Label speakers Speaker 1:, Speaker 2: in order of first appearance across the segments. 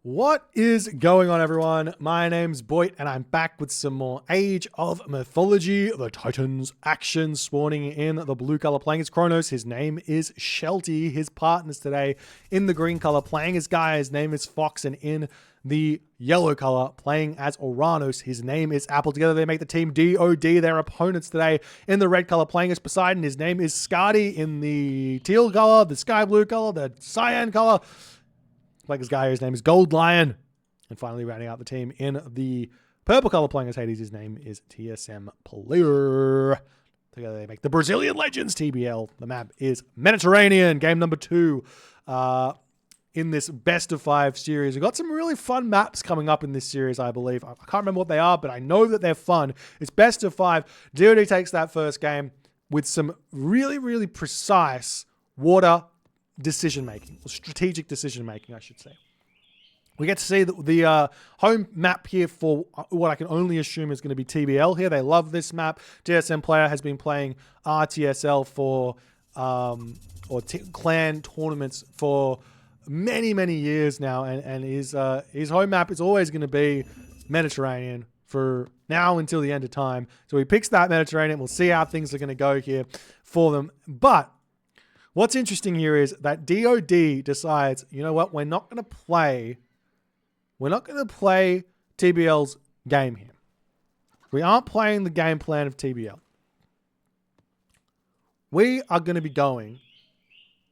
Speaker 1: What is going on, everyone? My name's Boit, and I'm back with some more Age of Mythology, the Titans action. Spawning in the blue color, playing as Kronos. His name is Shelty. His partners today in the green color, playing as Gaia. His name is Fox, and in the yellow color, playing as Uranus. His name is Apple. Together they make the team DoD. Their opponents today in the red color, playing as Poseidon. His name is Skadi. In the teal color, the sky blue color, the cyan color, playing as Gaia, his name is Gold Lion. And finally rounding out the team in the purple color, playing as Hades, his name is TSM Player. Together they make the Brazilian Legends TBL. The map is Mediterranean, game number 2 in this best of 5 series. We've got some really fun maps coming up in this series, I believe. I can't remember what they are, but I know that they're fun. It's best of 5. DoD takes that first game with some really precise water decision-making, or strategic decision-making, I should say. We get to see the home map here for what I can only assume is going to be TBL here. They love this map. TSM Player has been playing RTSL for, clan tournaments for many years now, and his home map is always going to be Mediterranean for now until the end of time. So he picks that Mediterranean. We'll see how things are going to go here for them. But what's interesting here is that DoD decides, you know what, we're not going to play TBL's game here. We aren't playing the game plan of TBL. We are going to be going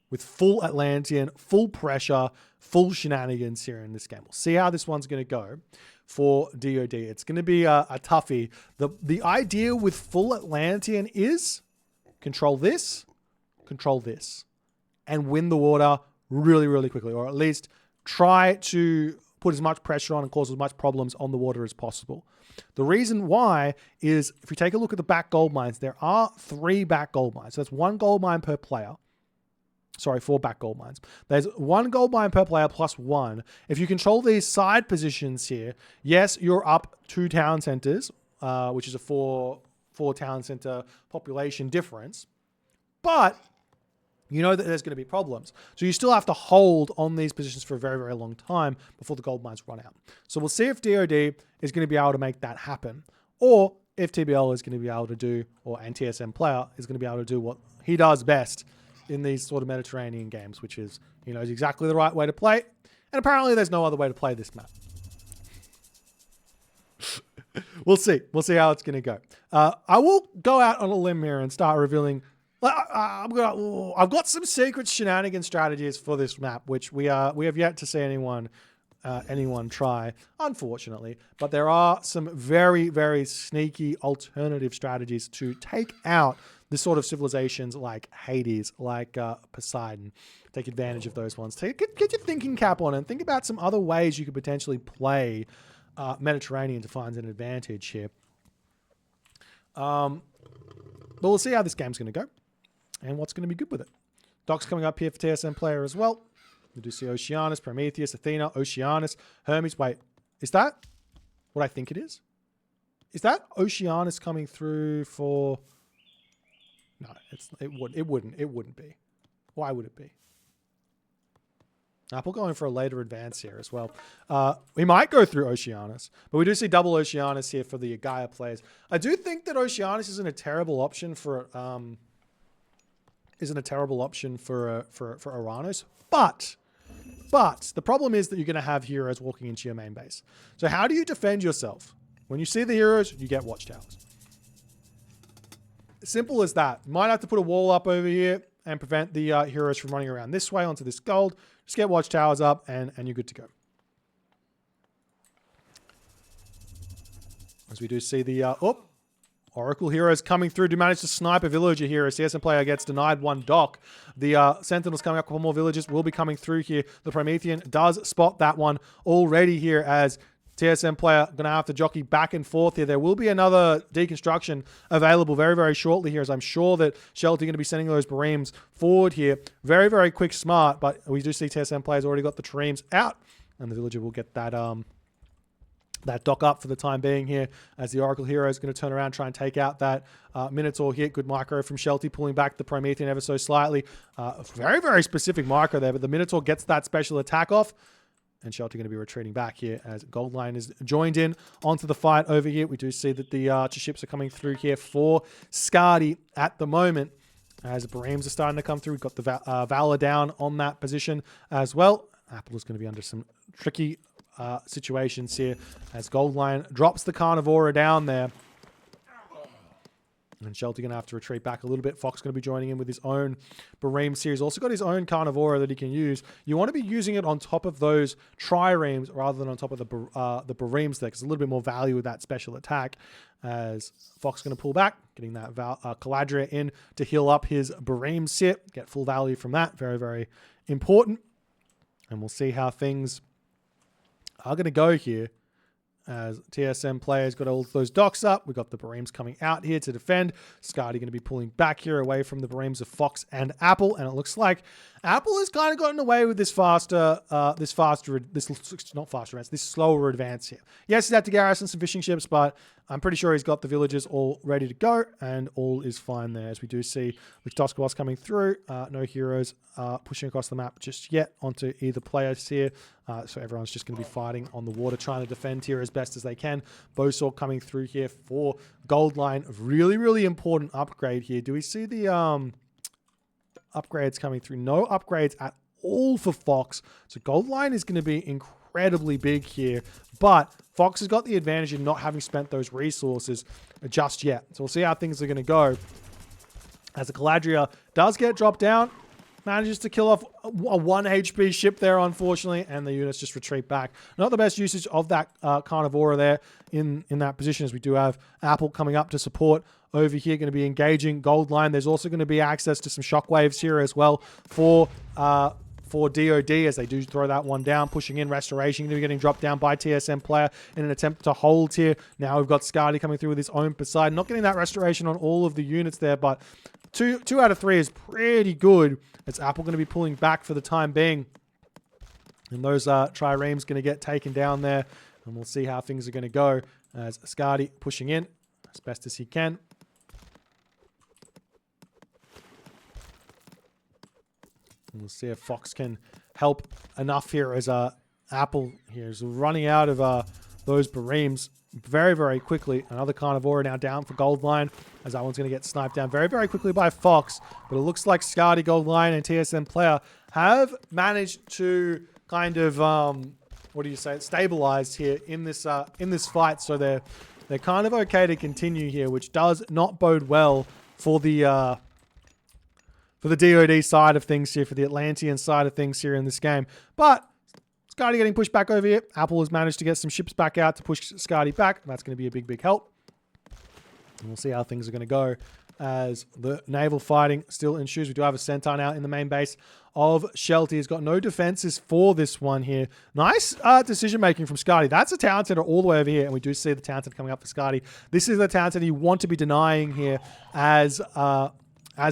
Speaker 1: with full Atlantean, full pressure, full shenanigans here in this game. We'll see how this one's going to go for DoD. It's going to be a toughie. The idea with full Atlantean is control this, and win the water really quickly, or at least try to put as much pressure on and cause as much problems on the water as possible. The reason why is, if you take a look at the back gold mines, there are 3 back gold mines. So that's 1 gold mine per player. Sorry, 4 back gold mines. There's 1 gold mine per player plus 1. If you control these side positions here, yes, you're up 2 town centers, which is a 4 town center population difference. But you know that there's going to be problems. So you still have to hold on these positions for a very long time before the gold mines run out. So we'll see if DoD is going to be able to make that happen, or if TBL is going to be able to do, and TSM Player is going to be able to do what he does best in these sort of Mediterranean games, which is, he knows exactly the right way to play. And apparently there's no other way to play this map. We'll see. We'll see how it's going to go. I will go out on a limb here and start revealing. I've got some secret shenanigan strategies for this map, which we have yet to see anyone try, unfortunately. But there are some very sneaky alternative strategies to take out this sort of civilizations like Hades, like Poseidon. Take advantage of those ones. Get your thinking cap on and think about some other ways you could potentially play Mediterranean to find an advantage here. But we'll see how this game's going to go and what's going to be good with it. Doc's coming up here for TSM Player as well. We do see Oceanus, Prometheus, Athena, Oceanus, Hermes. Wait, is that what I think it is? Is that Oceanus coming through for... No, it wouldn't be. Why would it be? Apple going for a later advance here as well. We might go through Oceanus, but we do see double Oceanus here for the Gaia players. I do think that Oceanus isn't a terrible option for Uranus, but the problem is that you're going to have heroes walking into your main base. So how do you defend yourself? When you see the heroes, you get watchtowers. Simple as that. You might have to put a wall up over here and prevent the heroes from running around this way onto this gold. Just get watchtowers up and you're good to go. As we do see the Oracle heroes coming through, do manage to snipe a villager here as TSM Player gets denied 1 dock. The Sentinels coming up, a couple more villagers will be coming through here. The Promethean does spot that one already here as TSM Player going to have to jockey back and forth here. There will be another deconstruction available very shortly here, as I'm sure that Shelty going to be sending those Bareems forward here. Very quick, smart, but we do see TSM Player's already got the Tremes out, and the villager will get that that dock up for the time being here, as the Oracle hero is going to turn around, try and take out that Minotaur hit. Good micro from Shelty, pulling back the Promethean ever so slightly. Very specific micro there, but the Minotaur gets that special attack off. and Shelty going to be retreating back here as Goldline is joined in onto the fight over here. We do see that the archer ships are coming through here for Skadi at the moment. As the Bareems are starting to come through, we've got the Valor down on that position as well. Apple is going to be under some tricky situations here as Goldline drops the Carnivora down there. And Shelty going to have to retreat back a little bit. Fox going to be joining in with his own Bareem series. Also got his own Carnivora that he can use. You want to be using it on top of those Triremes rather than on top of the Bareems there, because a little bit more value with that special attack. As Fox going to pull back, getting that Caladria in to heal up his Bareem sit. Get full value from that. Very, very important. And we'll see how things are going to go here. As TSM players got all those docks up. We've got the Bareems coming out here to defend. Skadi going to be pulling back here away from the Bareems of Fox and Apple. And it looks like Apple has kind of gotten away with this slower advance here. Yes, he's had to garrison some fishing ships, but I'm pretty sure he's got the villagers all ready to go, and all is fine there. As we do see the Toskabos coming through. No heroes pushing across the map just yet onto either players here. So everyone's just going to be fighting on the water, trying to defend here as best as they can. Bowsaw coming through here for Goldline. Really, really important upgrade here. Do we see the upgrades coming through? No upgrades at all for Fox. So Goldline is going to be incredibly big here. But Fox has got the advantage in not having spent those resources just yet. So we'll see how things are going to go. As the Caladria does get dropped down, manages to kill off a 1 HP ship there, unfortunately, and the units just retreat back. Not the best usage of that Carnivora there in that position, as we do have Apple coming up to support over here, going to be engaging Goldline. There's also going to be access to some shockwaves here as well for DoD, as they do throw that one down, pushing in Restoration, going to be getting dropped down by TSM player in an attempt to hold here. Now we've got Skadi coming through with his own Poseidon, not getting that Restoration on all of the units there, but two out of 3 is pretty good. It's Apple going to be pulling back for the time being. And those Triremes going to get taken down there. And we'll see how things are going to go as Skadi pushing in as best as he can. And we'll see if Fox can help enough here as Apple here is running out of those Bareems very, very quickly. Another Carnivora now down for Goldline, as that one's going to get sniped down very, very quickly by Fox. But it looks like Skadi, Goldline, and TSM player have managed to kind of, stabilize here in this fight. So they're kind of okay to continue here, which does not bode well for the DoD side of things here, for the Atlantean side of things here in this game. But Skadi getting pushed back over here. Apple has managed to get some ships back out to push Skadi back. That's going to be a big, big help. And we'll see how things are going to go as the naval fighting still ensues. We do have a Centaur now in the main base of Shelty. He's got no defenses for this one here. Nice decision-making from Skadi. That's a Town Center all the way over here, and we do see the Town Center coming up for Skadi. This is the Town Center you want to be denying here as the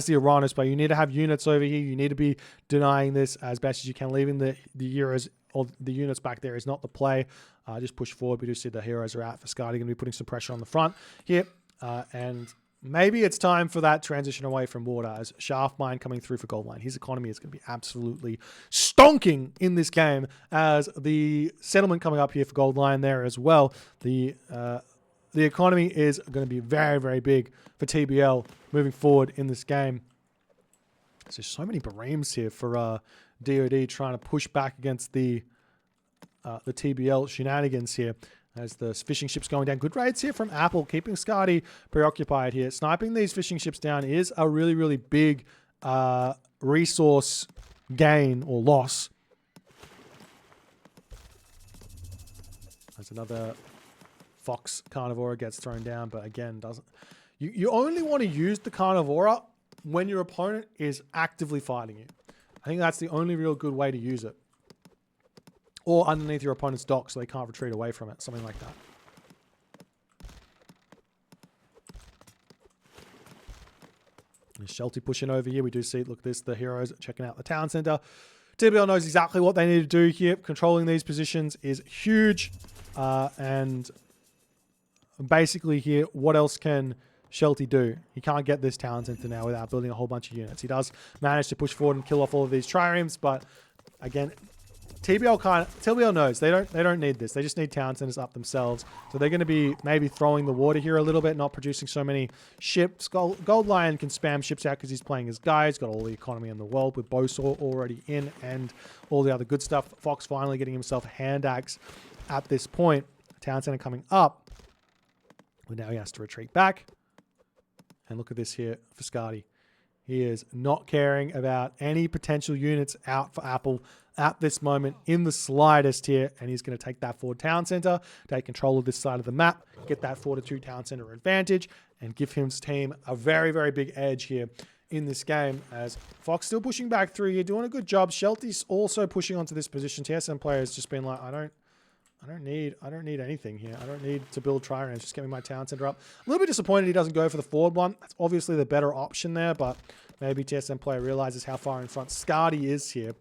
Speaker 1: Uranus, but you need to have units over here. You need to be denying this as best as you can. Leaving the Euros or the units back there is not the play. Just push forward. We do see the heroes are out for Skadi. Going to be putting some pressure on the front here. And maybe it's time for that transition away from water as Shaft Mine coming through for Goldline. His economy is going to be absolutely stonking in this game, as the settlement coming up here for Goldline there as well. The economy is going to be very, very big for TBL moving forward in this game. So there's so many Bareems here for DoD trying to push back against the TBL shenanigans here as the fishing ships going down. Good raids here from Apple, keeping Skadi preoccupied here. Sniping these fishing ships down is a really, really big resource gain or loss. There's another Fox Carnivora gets thrown down, but again, doesn't. You only want to use the Carnivora when your opponent is actively fighting you. I think that's the only real good way to use it. Or underneath your opponent's dock so they can't retreat away from it. Something like that. There's Shelty pushing over here. We do see, look, this, the heroes checking out the town center. TBL knows exactly what they need to do here. Controlling these positions is huge. And basically here, what else can Shelty do? He can't get this town center now without building a whole bunch of units. He does manage to push forward and kill off all of these triremes, but again, TBL knows they don't need this. They just need town centers up themselves. So they're going to be maybe throwing the water here a little bit, not producing so many ships. Gold Lion can spam ships out because he's playing his guys. Got all the economy in the world with Boit already in and all the other good stuff. Fox finally getting himself a hand axe at this point. Town center coming up. Well, now he has to retreat back. And look at this here for Scotty. He is not caring about any potential units out for Apple at this moment in the slightest here. And he's going to take that forward town center, take control of this side of the map, get that 4-2 town center advantage, and give his team a very, very big edge here in this game. As Fox still pushing back through here, doing a good job. Shelty's also pushing onto this position. TSM player has just been like, I don't need anything here. I don't need to build triremes. Just get me my town center up. A little bit disappointed he doesn't go for the forward one. That's obviously the better option there, but maybe TSM player realizes how far in front Scotty is here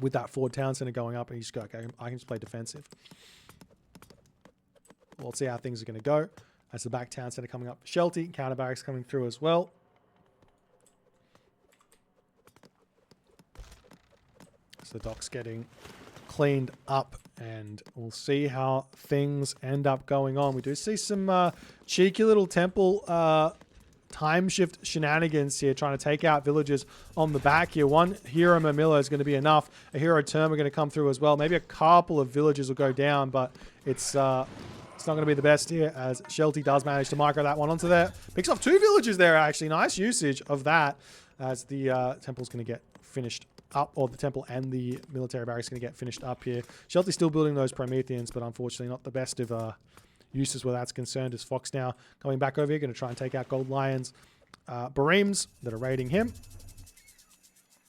Speaker 1: with that forward town center going up, and he's just go, okay, I can just play defensive. We'll see how things are going to go. As the back town center coming up, Shelty, counter barracks coming through as well. So the dock's getting cleaned up, and we'll see how things end up going on. We do see some cheeky little temple time shift shenanigans here, trying to take out villagers on the back here. One hero Mamilla is going to be enough. A hero term are going to come through as well. Maybe a couple of villagers will go down, but it's not going to be the best here, as Shelty does manage to micro that one onto there. Picks off 2 villagers there, actually. Nice usage of that, as the temple's going to get finished up, or the temple and the military barracks going to get finished up here. Shelty's still building those Prometheans, but unfortunately not the best of uses where that's concerned, as Fox now coming back over here, going to try and take out Gold Lion's Bareems that are raiding him.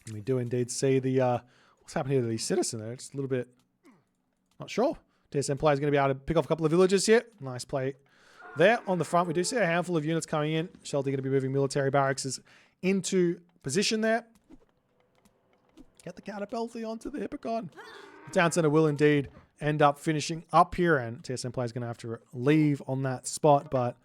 Speaker 1: And we do indeed see the what's happening here to the citizen there. It's a little bit not sure. TSM player is going to be able to pick off a couple of villagers here. Nice play there on the front. We do see a handful of units coming in. Shelty going to be moving military barracks into position there. Get the catapulty onto the Hippocon. The town center will indeed end up finishing up here, and TSM player is going to have to leave on that spot, but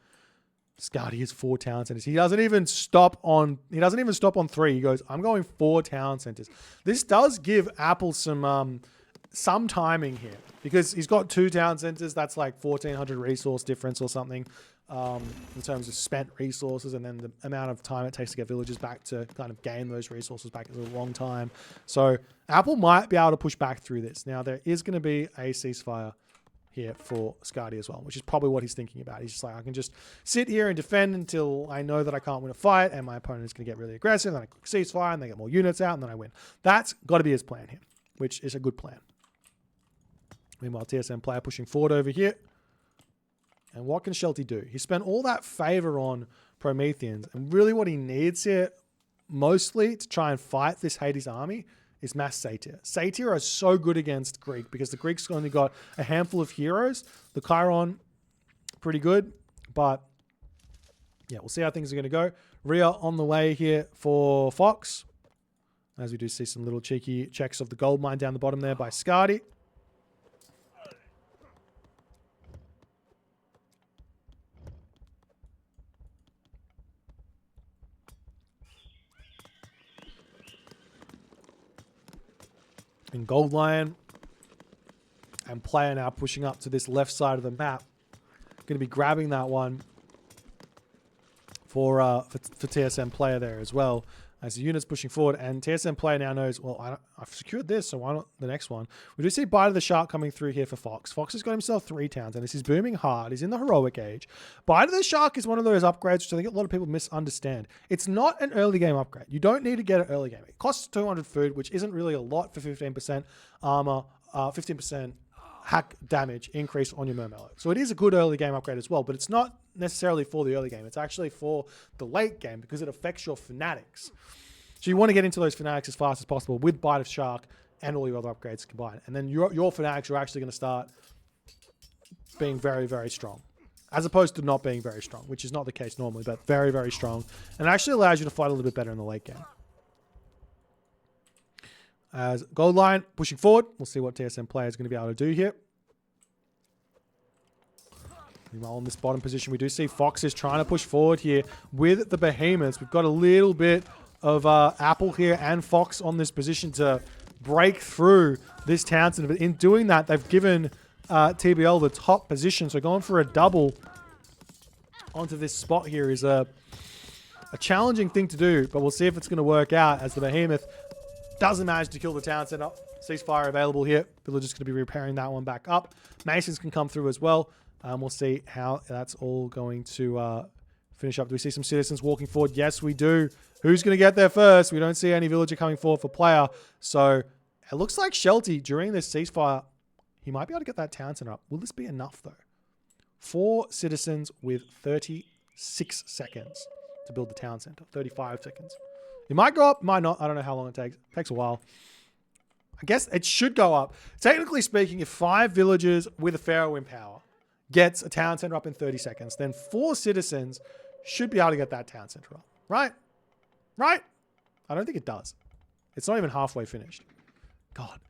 Speaker 1: Scotty is 4 town centers. He doesn't even stop on 3. He goes, I'm going 4 town centers. This does give Apple some timing here, because he's got 2 town centers. That's like 1,400 resource difference or something in terms of spent resources, and then the amount of time it takes to get villagers back to kind of gain those resources back is a long time. So Apple might be able to push back through this. Now, there is going to be a ceasefire here for Scotty as well, which is probably what he's thinking about. He's just like, I can just sit here and defend until I know that I can't win a fight, and my opponent is going to get really aggressive, and then I click ceasefire, and they get more units out, and then I win. That's got to be his plan here, which is a good plan. Meanwhile, TSM player pushing forward over here. And what can Shelty do? He spent all that favor on Prometheans, and really what he needs here, mostly to try and fight this Hades army, is mass satyr. Satyr are so good against Greek, because the Greeks only got a handful of heroes. The Chiron, pretty good, but yeah, we'll see how things are going to go. Rhea on the way here for Fox, as we do see some little cheeky checks of the gold mine down the bottom there by Scotty. And Gold Lion and player now pushing up to this left side of the map. Going to be grabbing that one for TSM player there as well. As the unit's pushing forward, and TSM player now knows, well, I've secured this, so why not the next one? We do see Bite of the Shark coming through here for Fox. Fox has got himself 3 towns, and this is booming hard. He's in the heroic age. Bite of the Shark is one of those upgrades which I think a lot of people misunderstand. It's not an early game upgrade. You don't need to get it early game. It costs 200 food, which isn't really a lot for 15% armor, 15% hack damage increase on your Murmello. So it is a good early game upgrade as well, but it's not necessarily for the early game. It's actually for the late game, because it affects your fanatics. So you want to get into those fanatics as fast as possible with Bite of Shark and all your other upgrades combined. And then your fanatics are actually going to start being very, very strong, as opposed to not being very strong, which is not the case normally, but very, very strong. And it actually allows you to fight a little bit better in the late game. As Gold Lion pushing forward, we'll see what TSM player is going to be able to do here. Meanwhile, on this bottom position, we do see Fox is trying to push forward here with the Behemoths. We've got a little bit of Apple here and Fox on this position to break through this town center. But in doing that, they've given TBL the top position. So going for a double onto this spot here is a challenging thing to do, but we'll see if it's going to work out as the Behemoth doesn't manage to kill the town center. Ceasefire available here. Villagers going to be repairing that one back up. Masons can come through as well. We'll see how that's all going to finish up. Do we see some citizens walking forward? Yes, we do. Who's going to get there first? We don't see any villager coming forward for player. So it looks like Shelty, during this ceasefire, he might be able to get that town center up. Will this be enough, though? 4 citizens with 36 seconds to build the town center. 35 seconds. It might go up, might not. I don't know how long it takes. It takes a while. I guess it should go up. Technically speaking, if 5 villagers with a pharaoh in power gets a town center up in 30 seconds, then 4 citizens should be able to get that town center up. Right? Right? I don't think it does. It's not even halfway finished. God.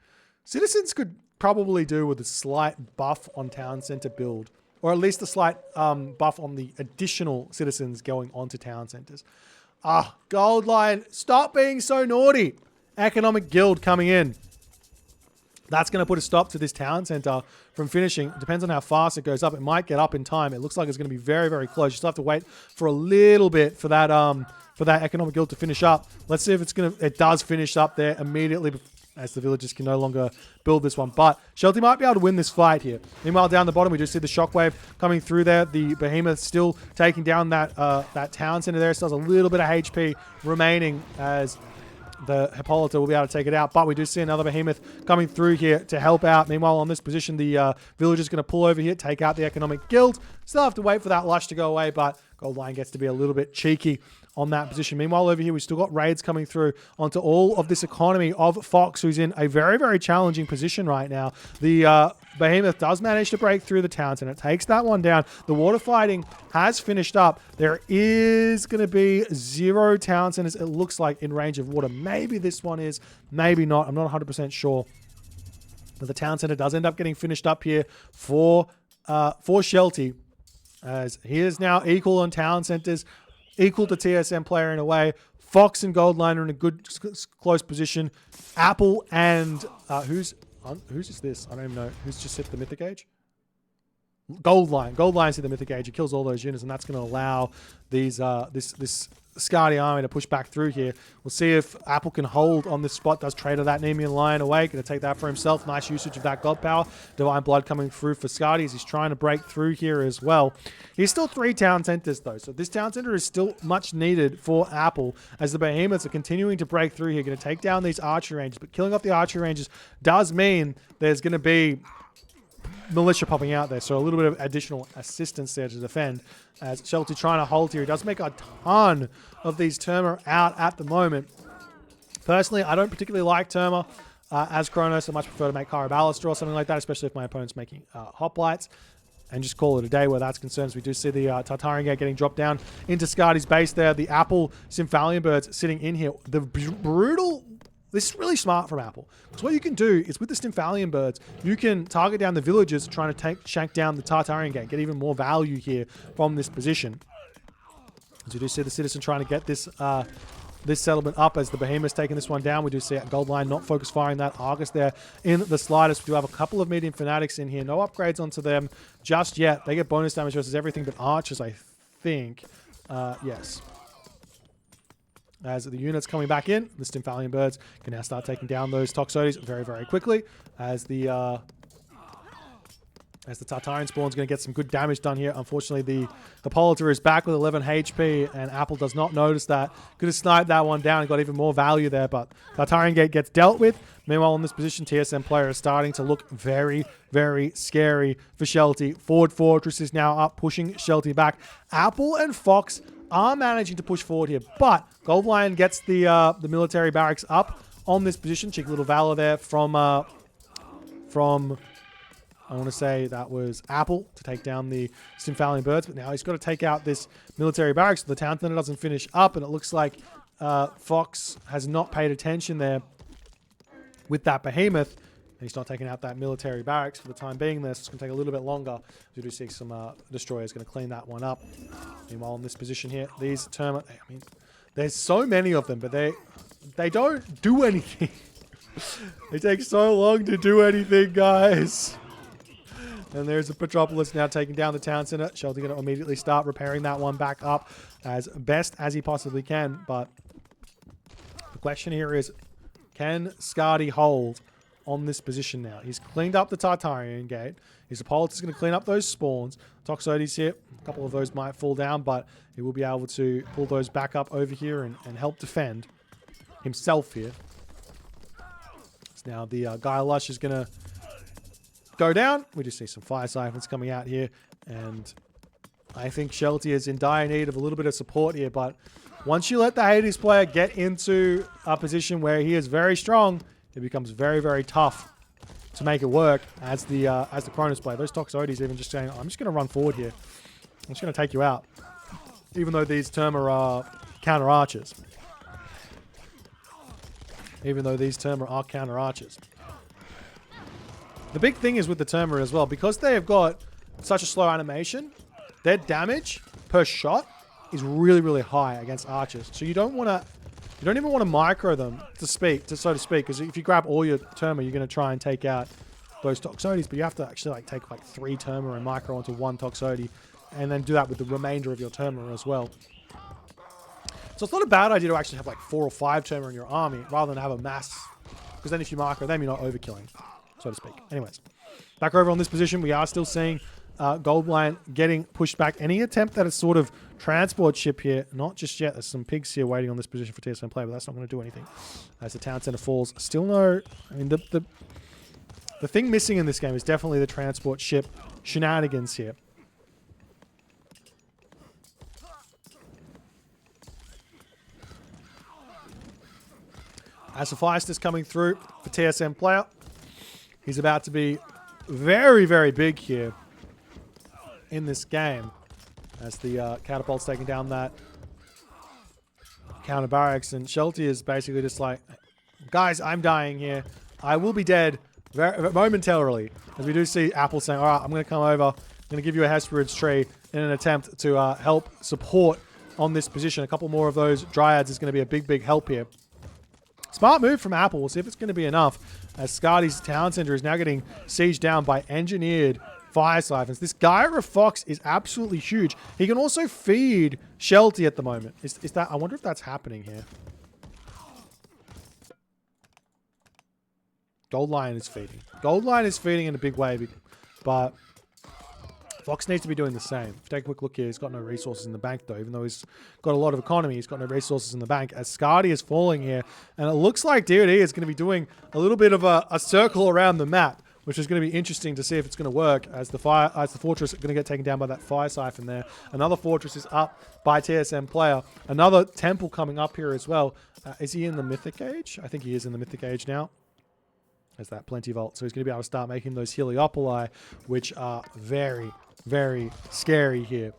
Speaker 1: Citizens could probably do with a slight buff on town center build, or at least a slight buff on the additional citizens going onto town centers. Gold line, stop being so naughty. Economic guild coming in. That's going to put a stop to this town center from finishing. It depends on how fast it goes up. It might get up in time. It looks like it's going to be very, very close. You still have to wait for a little bit for that economic guild to finish up. Let's see if it does finish up there immediately, as the villagers can no longer build this one. But Shelty might be able to win this fight here. Meanwhile, down the bottom, we just see the shockwave coming through there. The Behemoth still taking down that town center there. Still has a little bit of HP remaining as the Hippolyta will be able to take it out. But we do see another Behemoth coming through here to help out. Meanwhile, on this position, the villager's going to pull over here, take out the economic guild. Still have to wait for that lush to go away, but Gold Line gets to be a little bit cheeky on that position. Meanwhile, over here, we've still got raids coming through onto all of this economy of Fox, who's in a very, very challenging position right now. The Behemoth does manage to break through the towns, and it takes that one down. The water fighting has finished up. There is going to be 0 town centers, it looks like, in range of water. Maybe this one is, maybe not. I'm not 100% sure. But the town center does end up getting finished up here for Shelty, as he is now equal on town centers, equal to TSM player in a way. Fox and Goldline are in a good, close position. Apple and who's this? I don't even know. Who's just hit the mythic age? Goldline. Goldline's hit the mythic age. It kills all those units, and that's going to allow these this Scardy army to push back through here. We'll see if Apple can hold on this spot. Does Trader that Nemean Lion away? Going to take that for himself. Nice usage of that God Power. Divine Blood coming through for Scardy as he's trying to break through here as well. He's still 3 town centers though, so this town center is still much needed for Apple as the Behemoths are continuing to break through here. Going to take down these archery ranges, but killing off the archery ranges does mean there's going to be militia popping out there, so a little bit of additional assistance there to defend as Shelty trying to hold here. He does make a ton of these Terma out at the moment. Personally, I don't particularly like Terma as Kronos. I much prefer to make Kara Ballister or something like that, especially if my opponent's making hoplites, and just call it a day where that's concerned. As we do see the Tartarian Gate getting dropped down into Scardy's base there. The Apple Symphalian Birds sitting in here. The brutal... This is really smart from Apple. Because what you can do is with the Symphalian Birds, you can target down the villagers trying to shank down the Tartarian Gate, get even more value here from this position. As you do see the Citizen trying to get this this settlement up as the Behemoth's taking this one down. We do see Goldline not focus firing that Argus there in the slightest. We do have a couple of medium fanatics in here. No upgrades onto them just yet. They get bonus damage versus everything but archers, I think. Yes. As the units coming back in, the Symphalian Birds can now start taking down those Toxotes very, very quickly. As the Tartarian Spawn's going to get some good damage done here. Unfortunately, the Hippolyta is back with 11 HP, and Apple does not notice that. Could have sniped that one down and got even more value there, but Tartarian Gate gets dealt with. Meanwhile, in this position, TSM player is starting to look very, very scary for Shelty. Forward Fortress is now up, pushing Shelty back. Apple and Fox are managing to push forward here, but Gold Lion gets the military barracks up on this position. Cheeky little valor there from I want to say that was Apple to take down the Symphalian Birds, but now he's got to take out this military barracks so the town center doesn't finish up, and it looks like Fox has not paid attention there with that Behemoth. He's not taking out that military barracks for the time being there, so it's going to take a little bit longer. We do see some destroyers going to clean that one up. Meanwhile, in this position here, these Terma, I mean, there's so many of them, but they don't do anything. It takes so long to do anything, guys. And there's the Petropolis now taking down the town center. Shelty going to immediately start repairing that one back up as best as he possibly can. But the question here is, can Scardy hold on this position now? He's cleaned up the Tartarian gate. His Hippolytus is going to clean up those spawns. Toxotes here. A couple of those might fall down, but he will be able to pull those back up over here and help defend himself here. So now the Guy Lush is going to go down. We just see some fire siphons coming out here, and I think Shelty is in dire need of a little bit of support here, but once you let the Hades player get into a position where he is very strong, it becomes very, very tough to make it work as the Kronos player. Those Toxotes even just saying, I'm just going to run forward here. I'm just going to take you out. Even though these Terma are counter archers. Even though these Terma are counter archers. The big thing is with the Terma as well, because they have got such a slow animation, their damage per shot is really, really high against archers. So you don't even want to micro them so to speak, because if you grab all your Terma, you're going to try and take out those Toxotes, but you have to actually take like 3 Terma and micro onto 1 Toxote, and then do that with the remainder of your Terma as well. So it's not a bad idea to actually have like 4 or 5 Terma in your army, rather than have a mass, because then if you micro them, you're not overkilling, so to speak. Anyways, back over on this position, we are still seeing Goldline getting pushed back. Any attempt at a sort of transport ship here, not just yet. There's some pigs here waiting on this position for TSM play, but that's not going to do anything as the town center falls. Still no, I mean, the thing missing in this game is definitely the transport ship shenanigans here. As Hephaestus coming through for TSM player, he's about to be very, very big here in this game as the catapult's taking down that counter barracks, and Shelty is basically just like, guys, I'm dying here. I will be dead momentarily, as we do see Apple saying, all right, I'm going to come over, I'm going to give you a Hesperid's tree in an attempt to help support on this position. A couple more of those Dryads is going to be a big, big help here. Smart move from Apple. We'll see if it's going to be enough, as Scardy's town center is now getting sieged down by engineered fire siphons. This Gyra Fox is absolutely huge. He can also feed Shelty at the moment. Is that? I wonder if that's happening here. Goldline is feeding. Goldline is feeding in a big way, but Fox needs to be doing the same. If you take a quick look here, he's got no resources in the bank though. Even though he's got a lot of economy, he's got no resources in the bank. As Scardy is falling here, and it looks like DoD is going to be doing a little bit of a circle around the map, which is going to be interesting to see if it's going to work, as the fortress is going to get taken down by that fire siphon there. Another fortress is up by TSM player. Another temple coming up here as well. Is he in the Mythic Age? I think he is in the Mythic Age now. There's that Plenty Vault. So he's going to be able to start making those Heliopoli, which are very, very scary here.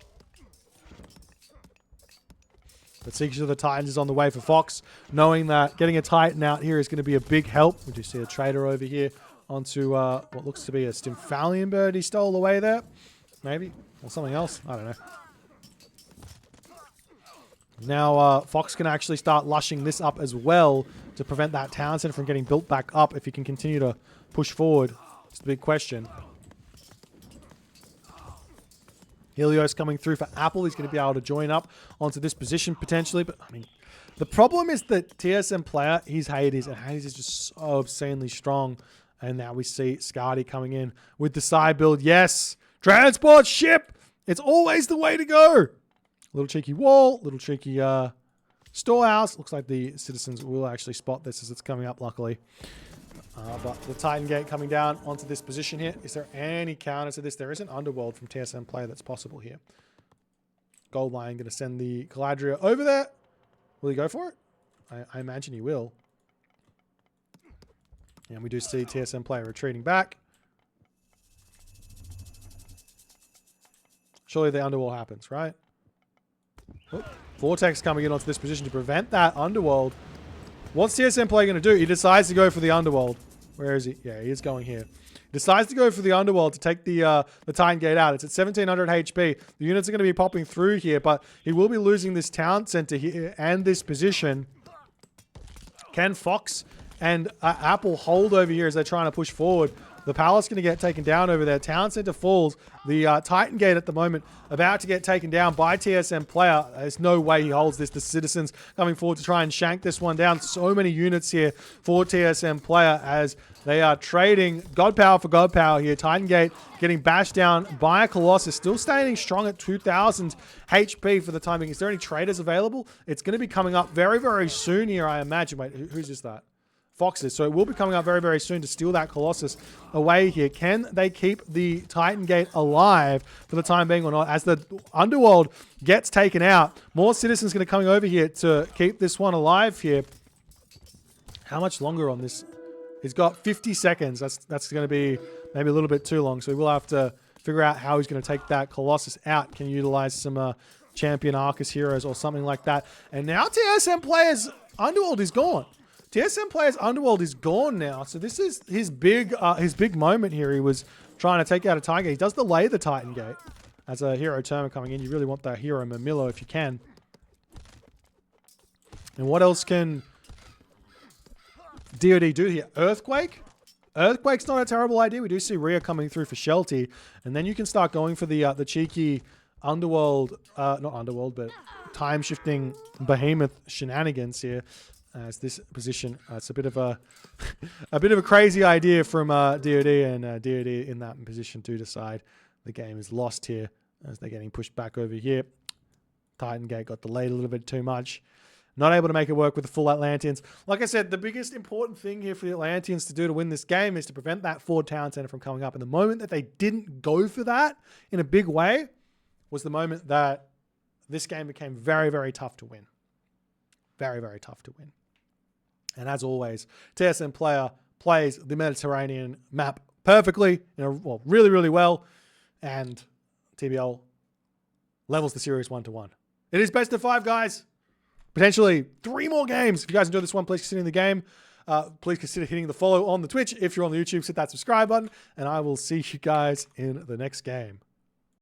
Speaker 1: But Siege of the Titans is on the way for Fox, knowing that getting a Titan out here is going to be a big help. We do see a trader over here onto what looks to be a Stymphalian bird he stole away there. Maybe. Or something else. I don't know. Now Fox can actually start lushing this up as well to prevent that town center from getting built back up if he can continue to push forward. It's the big question. Helios coming through for Apple. He's going to be able to join up onto this position potentially. But, I mean, the problem is that TSM player, he's Hades, and Hades is just so obscenely strong. And now we see Scardy coming in with the side build. Yes! Transport ship! It's always the way to go! Little cheeky wall, little cheeky storehouse. Looks like the citizens will actually spot this as it's coming up, luckily. But the Titan Gate coming down onto this position here. Is there any counter to this? There is an Underworld from TSM player that's possible here. Goldline going to send the Caladria over there. Will he go for it? I imagine he will. And we do see TSM player retreating back. Surely the Underworld happens, right? Oh, Vortex coming in onto this position to prevent that Underworld. What's TSM player going to do? He decides to go for the Underworld. Where is he? Yeah, he is going here. He decides to go for the Underworld to take the Titan Gate out. It's at 1700 HP. The units are going to be popping through here, but he will be losing this town center here and this position. Can Fox and Apple hold over here as they're trying to push forward. The Palace going to get taken down over there. Town Center falls. The Titan Gate at the moment about to get taken down by TSM player. There's no way he holds this. The Citizens coming forward to try and shank this one down. So many units here for TSM player as they are trading God Power for God Power here. Titan Gate getting bashed down by a Colossus. Still standing strong at 2,000 HP for the time being. Is there any traders available? It's going to be coming up very, very soon here, I imagine. Wait, who's just that? Foxes. So it will be coming up very, very soon to steal that Colossus away here. Can they keep the Titan Gate alive for the time being or not? As the Underworld gets taken out, more Citizens going to coming over here to keep this one alive here. How much longer on this? He's got 50 seconds. That's going to be maybe a little bit too long. So we'll have to figure out how he's going to take that Colossus out. Can utilize some champion Arcus heroes or something like that. And now TSM players Underworld is gone. TSM players Underworld is gone now, so this is his big moment here. He was trying to take out a Titan Gate. He does delay the Titan Gate as a hero term coming in. You really want that hero Mamilo if you can. And what else can DoD do here? Earthquake? Earthquake's not a terrible idea. We do see Rhea coming through for Shelty, and then you can start going for the cheeky Underworld, not Underworld, but time-shifting behemoth shenanigans here. As this position, it's a bit of a crazy idea from DoD, and DoD in that position to decide the game is lost here as they're getting pushed back over here. Titan Gate got delayed a little bit too much. Not able to make it work with the full Atlanteans. Like I said, the biggest important thing here for the Atlanteans to do to win this game is to prevent that Ford Town Center from coming up. And the moment that they didn't go for that in a big way was the moment that this game became very, very tough to win. Very, very tough to win. And as always, TSM player plays the Mediterranean map perfectly, really, really well. And TBL levels the series 1-1. It is best of 5, guys. Potentially 3 more games. If you guys enjoyed this one, please consider the game. Please consider hitting the follow on the Twitch. If you're on the YouTube, hit that subscribe button. And I will see you guys in the next game.